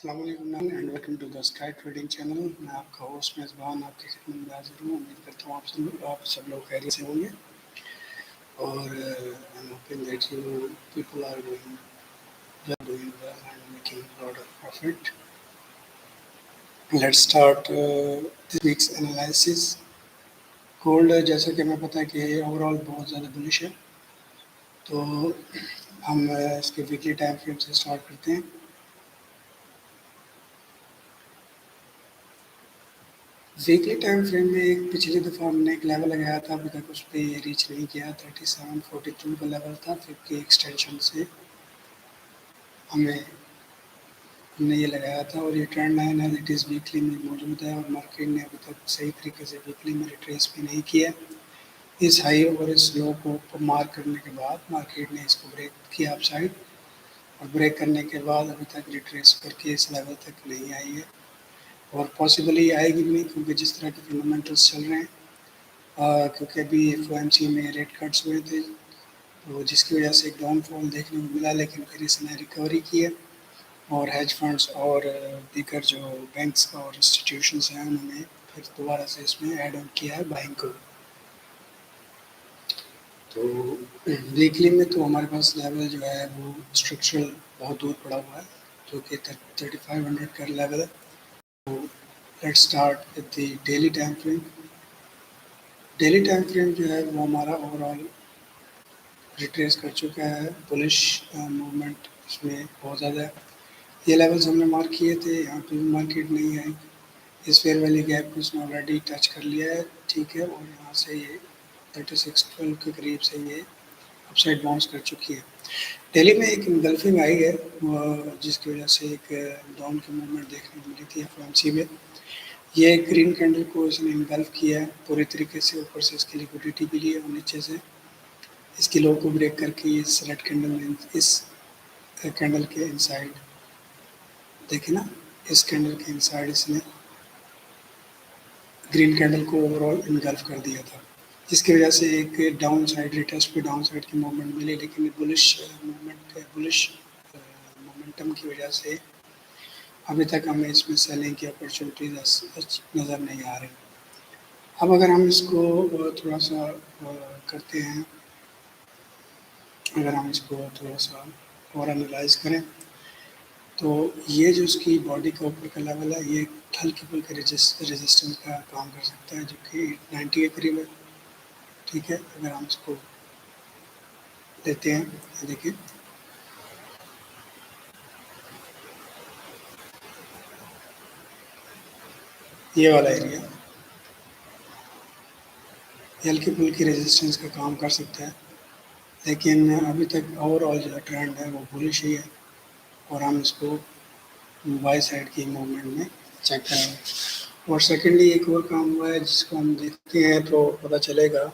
अस्सलाम वालेकुम and welcome to the sky trading channel. मैं आपका होस्ट मेज़बान आपकी खिदमत में हाजिर हूँ। उम्मीद करता हूँ आप सब लोग खैरियत से होंगे और I am hoping that you people are doing well and making a lot of profit. Let's start this week's analysis. Gold जैसा कि हमें पता है कि ओवरऑल बहुत ज़्यादा बुलिश है, तो हम इसके वीकली टाइम फ्रेम से स्टार्ट करते हैं। वीकली टाइम फ्रेम में एक पिछली दफ़ा हमने एक लेवल लगाया था, अभी तक उस पर रीच नहीं किया। 3742 का लेवल था, फिर की एक्सटेंशन से हमने ये लगाया था और ये ट्रेंड लाइन है दैट इज़ वीकली में मौजूद है और मार्केट ने अभी तक सही तरीके से वीकली में रिट्रेस भी नहीं किया। इस हाई और इस लो को मार्क करने के बाद मार्केट ने इसको ब्रेक किया अपसाइड, और ब्रेक करने के बाद अभी तक रिट्रेस करके इस लेवल तक नहीं आई है और पॉसिबली आएगी भी नहीं, क्योंकि जिस तरह के फंडामेंटल्स चल रहे हैं, क्योंकि अभी एफओएमसी में रेट कट्स हुए थे, तो जिसकी वजह से एक डाउनफॉल देखने को मिला, लेकिन फिर इसने रिकवरी की है और हेज फंड्स और दीगर जो बैंक्स और इंस्टीट्यूशंस हैं उन्होंने फिर दोबारा से इसमें ऐड ऑन किया है बाइंग को। तो वीकली में तो हमारे पास लेवल जो है वो स्ट्रक्चरल बहुत दूर पड़ा हुआ है, जो कि 3500 का लेवल है। तो let's start with the daily time frame. Daily time frame जो है वो हमारा ओवरऑल रिट्रेस कर चुका है, बुलिश मूवमेंट इसमें बहुत ज़्यादा है। ये लेवल्स हमने मार्क किए थे, यहाँ पे भी मार्केट नहीं आई। इस फेयर वैली गैप को इसने ऑलरेडी टच कर लिया है, ठीक है, और यहाँ से ये 3612 के करीब से ये अपसाइड बाउंस कर चुकी है। दिल्ली में एक इनगल्फिंग आई है, जिसकी वजह से एक डाउन की मूवमेंट देखने को मिली थी एफओएमसी में। ये ग्रीन कैंडल को इसने इनगल्फ किया है पूरी तरीके से, ऊपर से इसकी लिक्विडिटी भी ली है और नीचे से इसकी लो को ब्रेक करके इस रेड कैंडल में इस कैंडल के इनसाइड देखें ना, इस कैंडल के इनसाइड इसने ग्रीन कैंडल को ओवरऑल इनगल्फ कर दिया था, जिसकी वजह से एक डाउन साइड रिटेस्ट पे डाउन साइड की मूवमेंट मिली, लेकिन बुलिश मोमेंटम की वजह से अभी तक हमें इसमें सेलिंग की अपॉर्चुनिटीज नज़र नहीं आ रही। अब अगर हम इसको थोड़ा सा करते हैं, अगर हम इसको थोड़ा सा और एनालाइज करें, तो ये जो इसकी बॉडी का ऊपर का लेवल है, ये हल्की फुल्की रेजिस्टेंस का काम कर सकता है, जो कि 90 के करीब है, ठीक है। अगर हम इसको लेते हैं, देखिए ये वाला एरिया हल्की फुल्की रेजिस्टेंस का काम कर सकता है, लेकिन अभी तक ओवरऑल जो ट्रेंड है वो बुलिश ही है और हम इसको बाई साइड की मूवमेंट में चेक करेंगे। और सेकेंडली एक और काम हुआ है जिसको हम देखते हैं तो पता चलेगा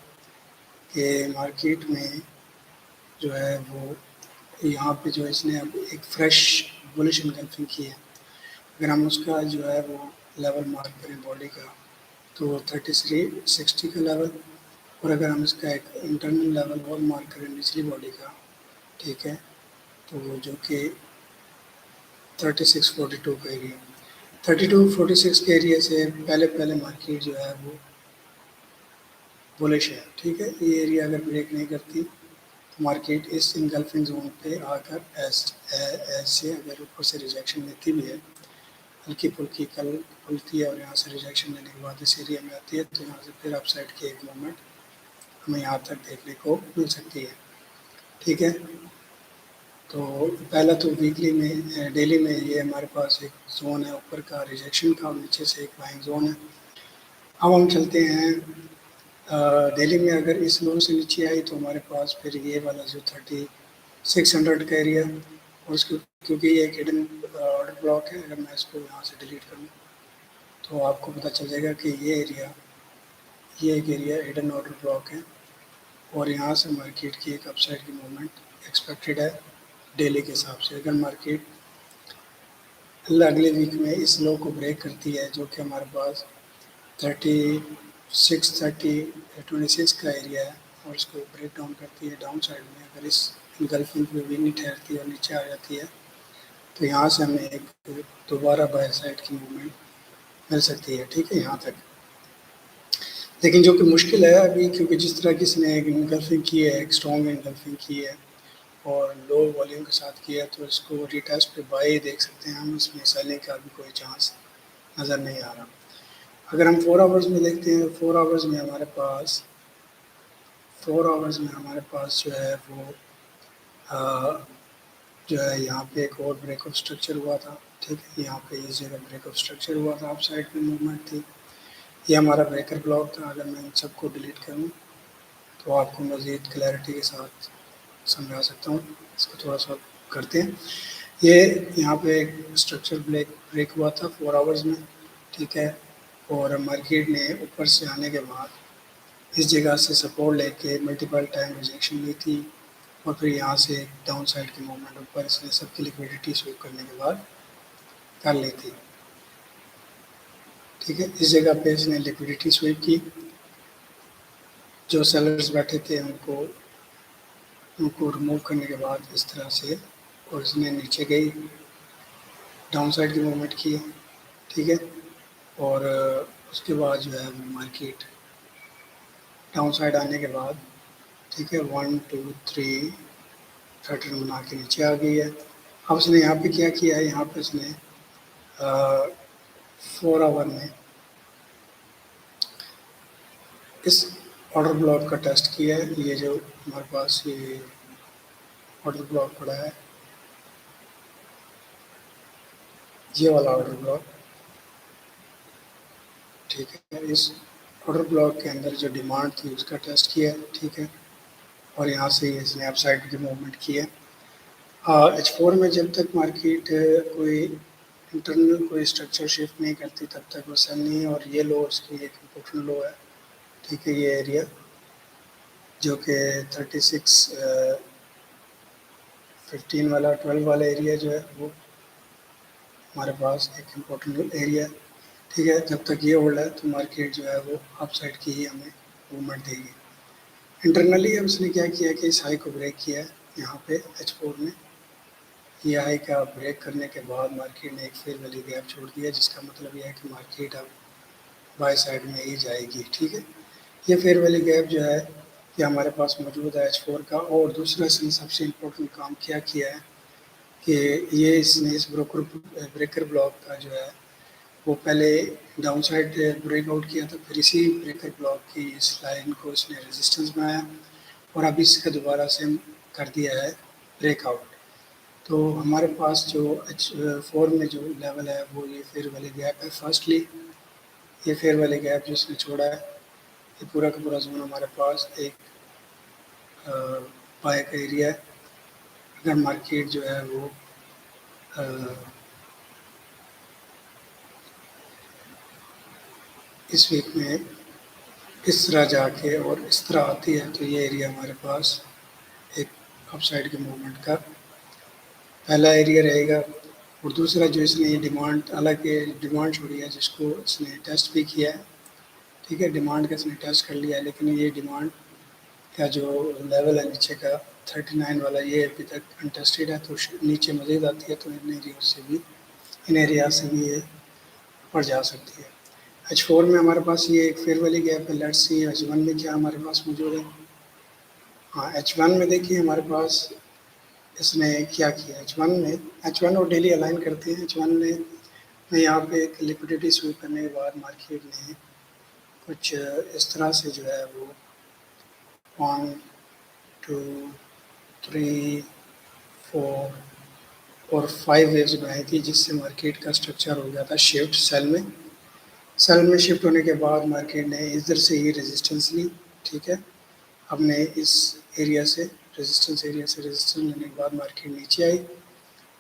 कि मार्केट में जो है वो यहाँ पे जो इसने अब एक फ्रेश बुलिश इनगल्फिंग की है। अगर हम उसका जो है वो लेवल मार्क करें बॉडी का, तो 3360 का लेवल, और अगर हम इसका एक इंटरनल लेवल और मार्क करें निचली बॉडी का, ठीक है, तो जो कि 3642 का एरिया, 3246 के एरिया से पहले मार्केट जो है वो बुलिश है, ठीक है। ये एरिया अगर ब्रेक नहीं करती तो मार्केट इस इनगल्फिंग जोन पे आकर ऐसे अगर ऊपर से रिजेक्शन लेती भी है, हल्की फुल्की कल खुलती है और यहाँ से रिजेक्शन लेने के बाद इस एरिया में आती है, तो यहाँ से फिर अपसाइड की एक मूवमेंट हमें यहाँ तक देखने को मिल सकती है, ठीक है। तो पहला तो वीकली में डेली में ये हमारे पास एक जोन है ऊपर का रिजेक्शन का और नीचे से एक बाइंग जोन है। अब हम चलते हैं डेली में, अगर इस लो से नीचे आई तो हमारे पास फिर ये वाला जो 3600 का एरिया, और उसको क्योंकि ये एक हिडन ऑर्डर ब्लॉक है, अगर मैं इसको यहाँ से डिलीट करूँ तो आपको पता चल जाएगा कि ये एक एरिया हिडन ऑर्डर ब्लॉक है और यहाँ से मार्केट की एक अपसाइड की मूवमेंट एक्सपेक्टेड है डेली के हिसाब से। अगर मार्केट अगले वीक में इस लो को ब्रेक करती है, जो कि हमारे पास 26 का एरिया है, और इसको ब्रेक डाउन करती है डाउन साइड में, अगर इस इनगल्फिंग में भी नहीं ठहरती और नीचे आ जाती है, तो यहाँ से हमें एक दोबारा बाय साइड की मूवमेंट मिल सकती है, ठीक है, यहाँ तक। लेकिन जो कि मुश्किल है अभी, क्योंकि जिस तरह की इसने एक इनगल्फिंग की है, एक स्ट्रॉन्ग इनगल्फिंग की है और लो वॉल्यूम के साथ किया, तो इसको रिटेस्ट पे बाय देख सकते हैं हम, इसमें सेलिंग का भी कोई चांस नज़र नहीं आ रहा। अगर हम 4 आवर्स में देखते हैं, 4 आवर्स में हमारे पास 4 आवर्स में हमारे पास जो है वो जो है यहाँ पे एक और ब्रेक ऑफ स्ट्रक्चर हुआ था, ठीक है, यहाँ पे इस जगह ब्रेक ऑफ स्ट्रक्चर हुआ था, अप साइड में मूवमेंट थी, ये हमारा ब्रेकर ब्लॉक था। अगर मैं इन सबको डिलीट करूँ तो आपको मज़ीद क्लैरिटी के साथ समझा सकता हूँ। इसको थोड़ा सा करते हैं। ये यहाँ पे एक स्ट्रक्चर ब्रेक हुआ था 4 आवर्स में, ठीक है, और मार्केट ने ऊपर से आने के बाद इस जगह से सपोर्ट लेके मल्टीपल टाइम रिजेक्शन ली थी और फिर यहाँ से डाउन साइड की मूवमेंट ऊपर इसने सबकी लिक्विडिटी स्वीप करने के बाद कर ली थी, ठीक है। इस जगह पे इसने लिक्विडिटी स्वीप की, जो सेलर्स बैठे थे उनको रिमूव करने के बाद इस तरह से, और इसने नीचे गई डाउन साइड की मूवमेंट की, ठीक है, और उसके बाद जो है वो मार्केट डाउन साइड आने के बाद, ठीक है, 1 2 3 पैटर्न बना के नीचे आ गई है। अब उसने यहाँ पे क्या किया है, यहाँ पे उसने 4 आवर में इस ऑर्डर ब्लॉक का टेस्ट किया है। ये जो हमारे पास ये ऑर्डर ब्लॉक पड़ा है, ये वाला ऑर्डर ब्लॉक, ठीक है, इस ऑर्डर ब्लॉक के अंदर जो डिमांड थी उसका टेस्ट किया है, ठीक है, और यहाँ से इसने अपसाइड की मूवमेंट की है। H4 में जब तक मार्केट कोई इंटरनल कोई स्ट्रक्चर शिफ्ट नहीं करती तब तक वो सेल नहीं है, और ये लो उसकी एक इम्पोर्टेंट लो है, ठीक है, ये एरिया जो कि 15 वाला 12 वाला एरिया जो है वो हमारे पास एक इम्पोर्टेंट एरिया है, ठीक है। जब तक ये होल्ड है तो मार्केट जो है वो अप साइड की ही हमें मूवमेंट देगी। इंटरनली अब उसने क्या किया कि इस हाई को ब्रेक किया है यहाँ पे H4 में, ये हाई का ब्रेक करने के बाद मार्केट ने एक फेयर वैल्यू गैप छोड़ दिया, जिसका मतलब यह है कि मार्केट अब बाय साइड में ही जाएगी, ठीक है। ये फेयर वैल्यू गैप जो है ये हमारे पास मौजूद है H4 का। और दूसरा इसने सबसे इम्पोर्टेंट काम क्या किया है कि ये इसने इस ब्रेकर ब्लॉक का जो है वो पहले डाउन साइड ब्रेकआउट किया था, फिर इसी ब्रेकर ब्लॉक की इस लाइन को इसने रेजिस्टेंस बनाया और अभी इसका दोबारा से कर दिया है ब्रेकआउट। तो हमारे पास जो H4 में जो लेवल है वो ये फेयर वैल्यू गैप है। फर्स्टली ये फेयर वैल्यू गैप जो इसने छोड़ा है, ये पूरा का पूरा जोन हमारे पास एक बाय का एरिया है। अगर मार्केट जो है वो इस वीक में इस तरह जाके और इस तरह आती है तो ये एरिया हमारे पास एक अपसाइड के मूवमेंट का पहला एरिया रहेगा। और दूसरा जो इसने ये डिमांड, हालांकि डिमांड छोड़ी है जिसको इसने टेस्ट भी किया है, ठीक है, डिमांड का इसने टेस्ट कर लिया है, लेकिन ये डिमांड का जो लेवल है नीचे का 39 वाला ये अभी तक अनटेस्टेड है, तो नीचे मज़ीद आती है तो इन एरिया से भी ये ऊपर जा सकती है। H4 में हमारे पास ये एक फेयर वैल्यू गैप है। लेट्स सी H1 में क्या हमारे पास मौजूद है। हाँ, H1 में देखिए हमारे पास इसने क्या किया। H1 और डेली अलाइन करते हैं। H1 में यहाँ पे एक लिक्विडिटी स्वीप करने के बाद मार्केट ने कुछ इस तरह से जो है वो 1 2 3 4 और 5 वेव्स बनाई थी, जिससे मार्केट का स्ट्रक्चर हो गया था शिफ्ट सेल में शिफ्ट होने के बाद मार्केट ने इधर से ही रेजिस्टेंस ली, ठीक है। हमने इस एरिया से रेजिस्टेंस लेने के बाद मार्केट नीचे आई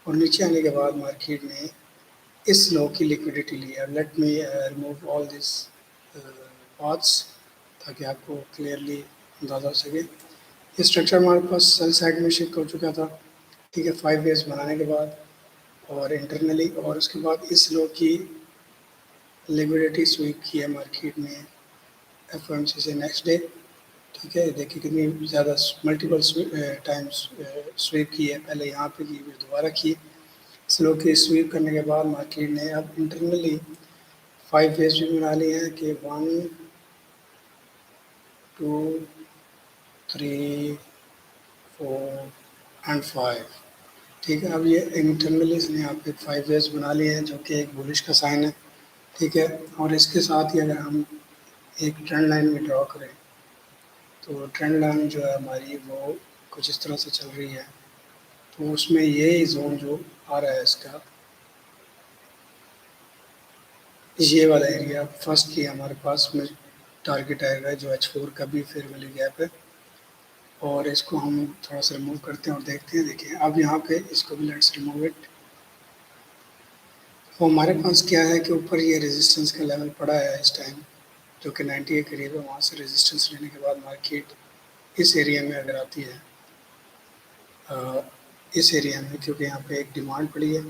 और नीचे आने के बाद मार्केट ने इस लो की लिक्विडिटी ली है। Let me remove all this parts ताकि आपको क्लियरली अंदाज़ा हो सके। ये स्ट्रक्चर हमारे पास सेल साइड में शिफ्ट हो चुका था, ठीक है, 5 वेव्स बनाने के बाद और इंटरनली, और उसके बाद इस लो की लिक्विडिटी स्वीप की है मार्केट ने एफओएमसी से नेक्स्ट डे, ठीक है। देखिए कितनी ज़्यादा मल्टीपल टाइम्स स्वीप की है, पहले यहाँ पे की फिर दोबारा की। स्लो की स्वीप करने के बाद मार्केट ने अब इंटरनली 5 फेज भी बना लिए हैं कि 1, 2, 3, 4 एंड 5। ठीक है, अब ये इंटरनली इसने यहाँ पे 5 वेव्स बना लिए हैं जो कि एक बुलिश का साइन है। ठीक है, और इसके साथ ही अगर हम एक ट्रेंड लाइन में ड्रॉ करें तो ट्रेंड लाइन जो है हमारी वो कुछ इस तरह से चल रही है। तो उसमें ये जोन जो आ रहा है इसका, ये वाला एरिया फर्स्ट की हमारे पास में टारगेट आएगा जो H4 का भी फेयर वैल्यू गैप है। और इसको हम थोड़ा सा रिमूव करते हैं और देखते हैं। देखिए अब यहाँ पे इसको भी लेट्स रिमूव इट। तो हमारे पास क्या है कि ऊपर ये रेजिस्टेंस का लेवल पड़ा है इस टाइम जो कि 90 के करीब है। वहाँ से रेजिस्टेंस लेने के बाद मार्केट इस एरिया में अगर आती है, इस एरिया में, क्योंकि यहाँ पे एक डिमांड पड़ी है,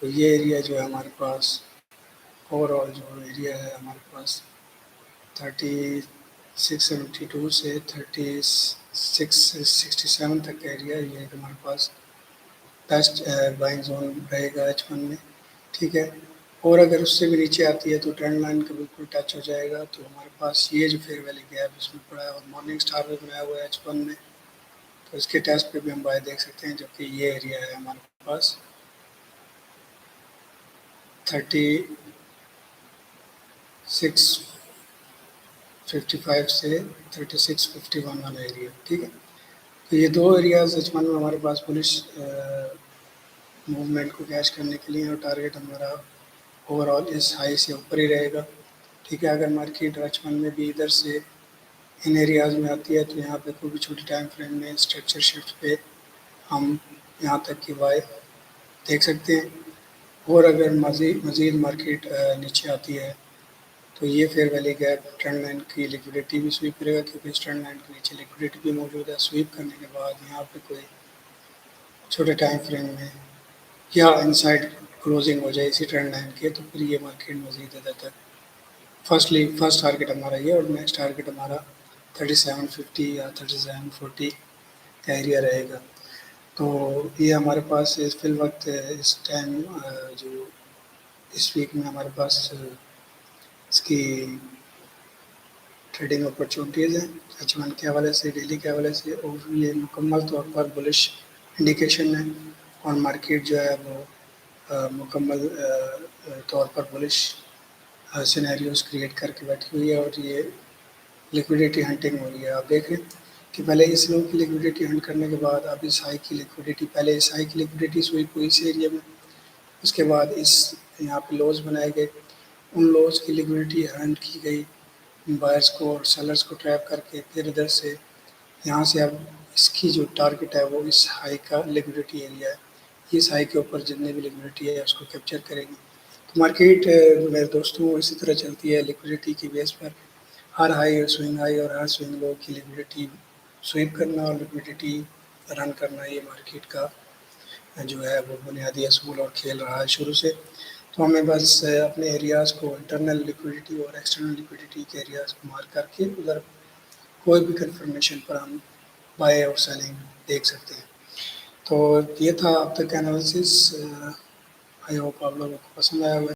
तो ये एरिया जो है हमारे पास ओवरऑल जो एरिया है हमारे पास 3672 से 3667 तक का एरिया, ये हमारे पास बेस्ट बाइंग जोन रहेगा H1 में। ठीक है, और अगर उससे भी नीचे आती है तो ट्रेंड लाइन का बिल्कुल टच हो जाएगा। तो हमारे पास ये जो फेयर वैल्यू गैप इसमें पड़ा है और मॉर्निंग स्टार भी बनाया हुआ है H1 में, तो इसके टेस्ट पे भी हम बाय देख सकते हैं जो कि ये एरिया है हमारे पास 3655 से 3651 वाला एरिया। ठीक है, तो ये दो एरियाज H1 में हमारे पास बुलिश मूवमेंट को कैच करने के लिए, और टारगेट हमारा ओवरऑल इस हाई से ऊपर ही रहेगा। ठीक है, अगर मार्केट H1 में भी इधर से इन एरियाज़ में आती है तो यहाँ पे कोई भी छोटी टाइम फ्रेम में स्ट्रक्चर शिफ्ट पे हम यहाँ तक की वाई देख सकते हैं। और अगर मज़ीद मार्केट नीचे आती है तो ये fair value gap trend line की लिक्विडिटी भी स्वीप करेगा, क्योंकि इस ट्रेंड लाइन के नीचे लिक्विडिटी भी मौजूद है। स्वीप करने के बाद यहाँ पे कोई छोटे टाइम फ्रेम में या इनसाइड क्लोजिंग हो जाए इसी ट्रेंड लाइन के, तो फिर ये मार्केट मज़ीद इधर तक फर्स्ट टारगेट हमारा ये और नेक्स्ट टारगेट हमारा 3750 या 3740 का एरिया रहेगा। तो ये हमारे पास फिल वक्त इस टाइम जो इस वीक में हमारे पास इसकी ट्रेडिंग अपॉर्चुनिटीज़ हैं H1 के हवाले से, डेली के हवाले से, और ये मुकम्मल तौर पर बुलिश इंडिकेशन है। और मार्केट जो है वो मुकम्मल तौर पर बुलिश सिनेरियोज क्रिएट करके बैठी हुई है और ये लिक्विडिटी हंटिंग हो रही है। आप देख रहे हैं कि पहले इस लो की लिक्विडिटी हंट करने के बाद अब इस हाई की लिक्विडिटी, पहले इस हाई की लिक्विडिटी स्वीप हुई इस एरिया में, उसके बाद इस यहाँ पे लॉस बनाए गए, उन लॉस की लिक्विडिटी हंट की गई बायर्स को और सेलर्स को ट्रैप करके, फिर इधर से यहाँ से अब इसकी जो टारगेट है वो इस हाई का लिक्विडिटी एरिया है। इस हाई के ऊपर जितने भी लिक्विडिटी है उसको कैप्चर करेगी। तो मार्केट मेरे दोस्तों इसी तरह चलती है लिक्विडिटी की बेस पर। हर हाई और स्विंग हाई और हर स्विंग लो की लिक्विडिटी स्वीप करना और लिक्विडिटी रन करना, ये मार्केट का जो है वो बुनियादी असूल और खेल रहा है शुरू से। तो हमें बस अपने एरियाज़ को, इंटरनल लिक्विडिटी और एक्सटर्नल लिक्विडिटी के एरियाज़ को मार्क करके उधर कोई भी कंफर्मेशन पर हम बाय और सेलिंग देख सकते हैं। तो ये था अब तक एनालिसिस। आई होप आप लोगों को पसंद आया होगा।